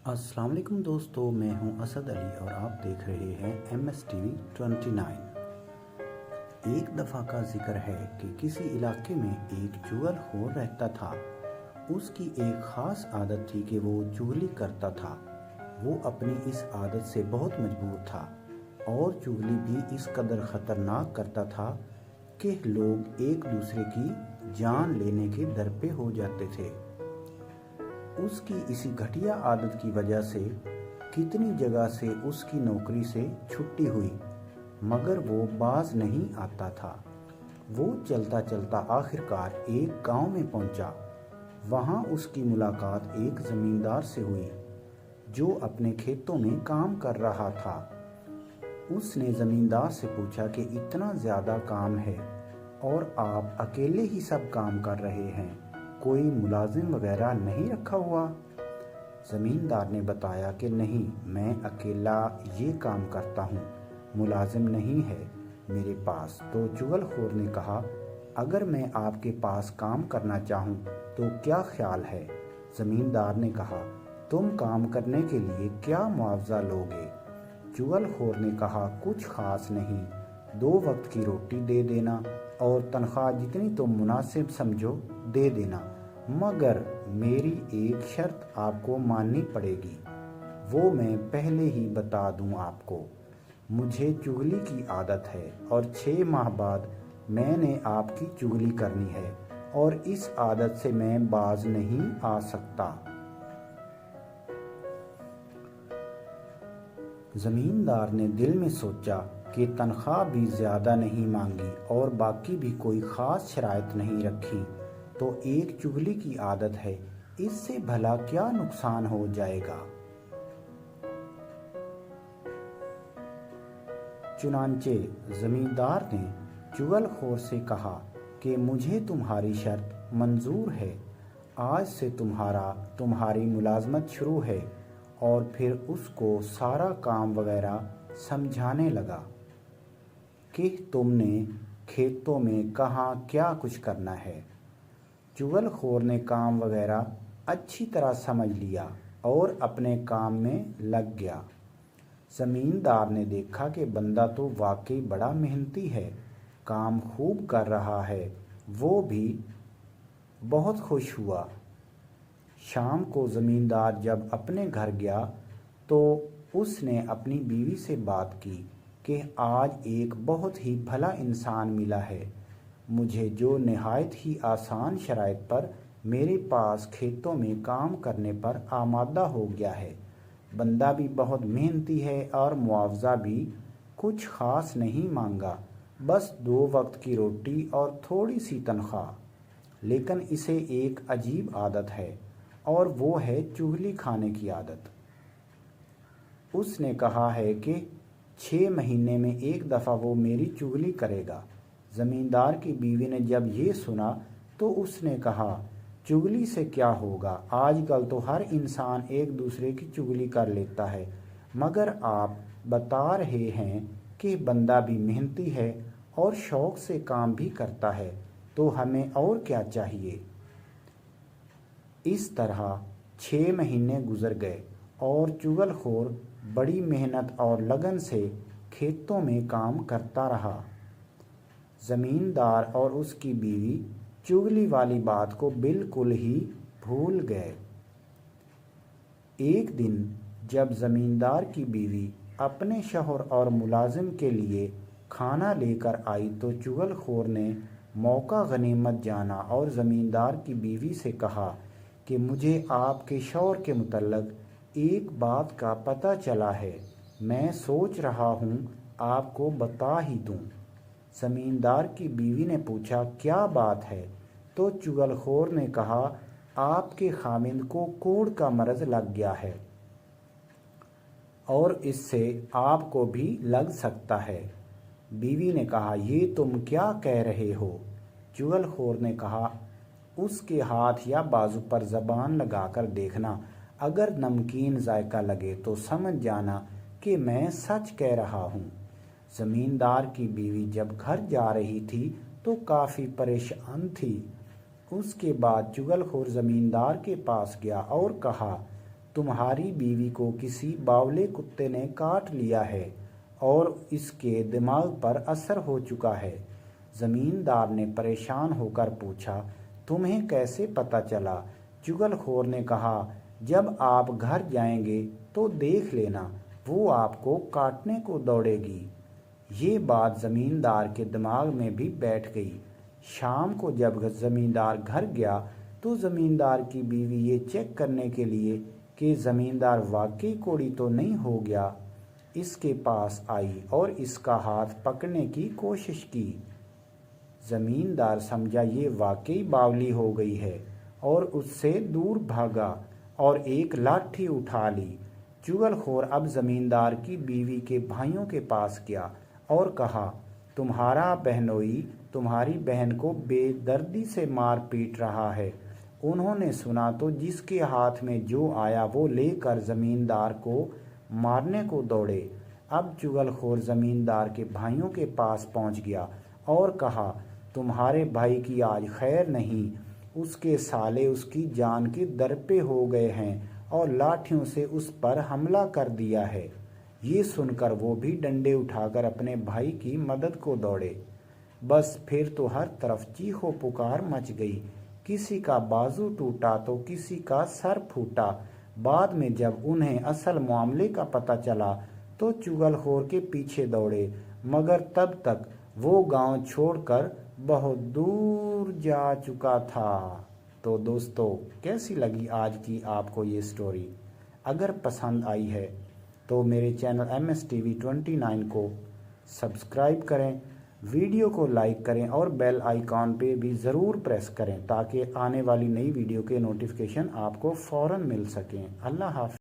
السلام علیکم دوستو، میں ہوں اسد علی اور آپ دیکھ رہے ہیں MS-TV 29۔ ایک دفعہ کا ذکر ہے کہ کسی علاقے میں ایک چغل خور رہتا تھا۔ اس کی ایک خاص عادت تھی کہ وہ چغلی کرتا تھا۔ وہ اپنی اس عادت سے بہت مجبور تھا اور چغلی بھی اس قدر خطرناک کرتا تھا کہ لوگ ایک دوسرے کی جان لینے کے در پہ ہو جاتے تھے۔ اس کی اسی گھٹیا عادت کی وجہ سے کتنی جگہ سے اس کی نوکری سے چھٹی ہوئی، مگر وہ باز نہیں آتا تھا۔ وہ چلتا چلتا آخرکار ایک گاؤں میں پہنچا۔ وہاں اس کی ملاقات ایک زمیندار سے ہوئی جو اپنے کھیتوں میں کام کر رہا تھا۔ اس نے زمیندار سے پوچھا کہ اتنا زیادہ کام ہے اور آپ اکیلے ہی سب کام کر رہے ہیں، کوئی ملازم وغیرہ نہیں رکھا ہوا؟ زمیندار نے بتایا کہ نہیں، میں اکیلا یہ کام کرتا ہوں، ملازم نہیں ہے میرے پاس۔ تو چغل خور نے کہا، اگر میں آپ کے پاس کام کرنا چاہوں تو کیا خیال ہے؟ زمیندار نے کہا، تم کام کرنے کے لیے کیا معاوضہ لوگے؟ چغل خور نے کہا، کچھ خاص نہیں، 2 وقت کی روٹی دے دینا اور تنخواہ جتنی تم مناسب سمجھو دے دینا، مگر میری ایک شرط آپ کو ماننی پڑے گی۔ وہ میں پہلے ہی بتا دوں آپ کو، مجھے چغلی کی عادت ہے اور 6 ماہ بعد میں نے آپ کی چغلی کرنی ہے اور اس عادت سے میں باز نہیں آ سکتا۔ زمیندار نے دل میں سوچا کہ تنخواہ بھی زیادہ نہیں مانگی اور باقی بھی کوئی خاص شرائط نہیں رکھی تو ایک چغلی کی عادت ہے، اس سے بھلا کیا نقصان ہو جائے گا؟ چنانچہ زمیندار نے چغل خور سے کہا کہ مجھے تمہاری شرط منظور ہے، آج سے تمہاری ملازمت شروع ہے، اور پھر اس کو سارا کام وغیرہ سمجھانے لگا کہ تم نے کھیتوں میں کہاں کیا کچھ کرنا ہے۔ چغل خور نے کام وغیرہ اچھی طرح سمجھ لیا اور اپنے کام میں لگ گیا۔ زمیندار نے دیکھا کہ بندہ تو واقعی بڑا محنتی ہے، کام خوب کر رہا ہے، وہ بھی بہت خوش ہوا۔ شام کو زمیندار جب اپنے گھر گیا تو اس نے اپنی بیوی سے بات کی کہ آج ایک بہت ہی بھلا انسان ملا ہے، مجھے جو نہایت ہی آسان شرائط پر میرے پاس کھیتوں میں کام کرنے پر آمادہ ہو گیا ہے، بندہ بھی بہت محنتی ہے اور معاوضہ بھی کچھ خاص نہیں مانگا، بس 2 وقت کی روٹی اور تھوڑی سی تنخواہ، لیکن اسے ایک عجیب عادت ہے اور وہ ہے چغلی کھانے کی عادت۔ اس نے کہا ہے کہ 6 مہینے میں ایک دفعہ وہ میری چغلی کرے گا۔ زمیندار کی بیوی نے جب یہ سنا تو اس نے کہا، چغلی سے کیا ہوگا، آج کل تو ہر انسان ایک دوسرے کی چغلی کر لیتا ہے، مگر آپ بتا رہے ہیں کہ بندہ بھی محنتی ہے اور شوق سے کام بھی کرتا ہے، تو ہمیں اور کیا چاہیے؟ اس طرح 6 مہینے گزر گئے اور چغل خور بڑی محنت اور لگن سے کھیتوں میں کام کرتا رہا۔ زمیندار اور اس کی بیوی چغلی والی بات کو بالکل ہی بھول گئے۔ ایک دن جب زمیندار کی بیوی اپنے شوہر اور ملازم کے لیے کھانا لے کر آئی تو چغل خور نے موقع غنیمت جانا اور زمیندار کی بیوی سے کہا کہ مجھے آپ کے شوہر کے متعلق ایک بات کا پتہ چلا ہے، میں سوچ رہا ہوں آپ کو بتا ہی دوں۔ زمیندار کی بیوی نے پوچھا، کیا بات ہے؟ تو چغل خور نے کہا، آپ کے خاوند کو کوڑ کا مرض لگ گیا ہے اور اس سے آپ کو بھی لگ سکتا ہے۔ بیوی نے کہا، یہ تم کیا کہہ رہے ہو؟ چغل خور نے کہا، اس کے ہاتھ یا بازو پر زبان لگا کر دیکھنا، اگر نمکین ذائقہ لگے تو سمجھ جانا کہ میں سچ کہہ رہا ہوں۔ زمیندار کی بیوی جب گھر جا رہی تھی تو کافی پریشان تھی۔ اس کے بعد چغل خور زمیندار کے پاس گیا اور کہا، تمہاری بیوی کو کسی باولے کتے نے کاٹ لیا ہے اور اس کے دماغ پر اثر ہو چکا ہے۔ زمیندار نے پریشان ہو کر پوچھا، تمہیں کیسے پتہ چلا؟ چغل خور نے کہا، جب آپ گھر جائیں گے تو دیکھ لینا، وہ آپ کو کاٹنے کو دوڑے گی۔ یہ بات زمیندار کے دماغ میں بھی بیٹھ گئی۔ شام کو جب زمیندار گھر گیا تو زمیندار کی بیوی یہ چیک کرنے کے لیے کہ زمیندار واقعی کوڑی تو نہیں ہو گیا، اس کے پاس آئی اور اس کا ہاتھ پکڑنے کی کوشش کی۔ زمیندار سمجھا یہ واقعی باولی ہو گئی ہے اور اس سے دور بھاگا اور ایک لاٹھی اٹھا لی۔ چغل خور اب زمیندار کی بیوی کے بھائیوں کے پاس گیا اور کہا، تمہارا بہنوئی تمہاری بہن کو بے دردی سے مار پیٹ رہا ہے۔ انہوں نے سنا تو جس کے ہاتھ میں جو آیا وہ لے کر زمیندار کو مارنے کو دوڑے۔ اب چغل خور زمیندار کے بھائیوں کے پاس پہنچ گیا اور کہا، تمہارے بھائی کی آج خیر نہیں، اس کے سالے اس کی جان کے در پہ ہو گئے ہیں اور لاٹھیوں سے اس پر حملہ کر دیا ہے۔ یہ سن کر وہ بھی ڈنڈے اٹھا کر اپنے بھائی کی مدد کو دوڑے۔ بس پھر تو ہر طرف چیخ و پکار مچ گئی، کسی کا بازو ٹوٹا تو کسی کا سر پھوٹا۔ بعد میں جب انہیں اصل معاملے کا پتہ چلا تو چغل خور کے پیچھے دوڑے، مگر تب تک وہ گاؤں چھوڑ کر بہت دور جا چکا تھا۔ تو دوستو، کیسی لگی آج کی آپ کو یہ سٹوری؟ اگر پسند آئی ہے تو میرے چینل MS-TV-29 کو سبسکرائب کریں، ویڈیو کو لائک کریں اور بیل آئیکن پہ بھی ضرور پریس کریں تاکہ آنے والی نئی ویڈیو کے نوٹیفیکیشن آپ کو فوراً مل سکیں۔ اللہ حافظ۔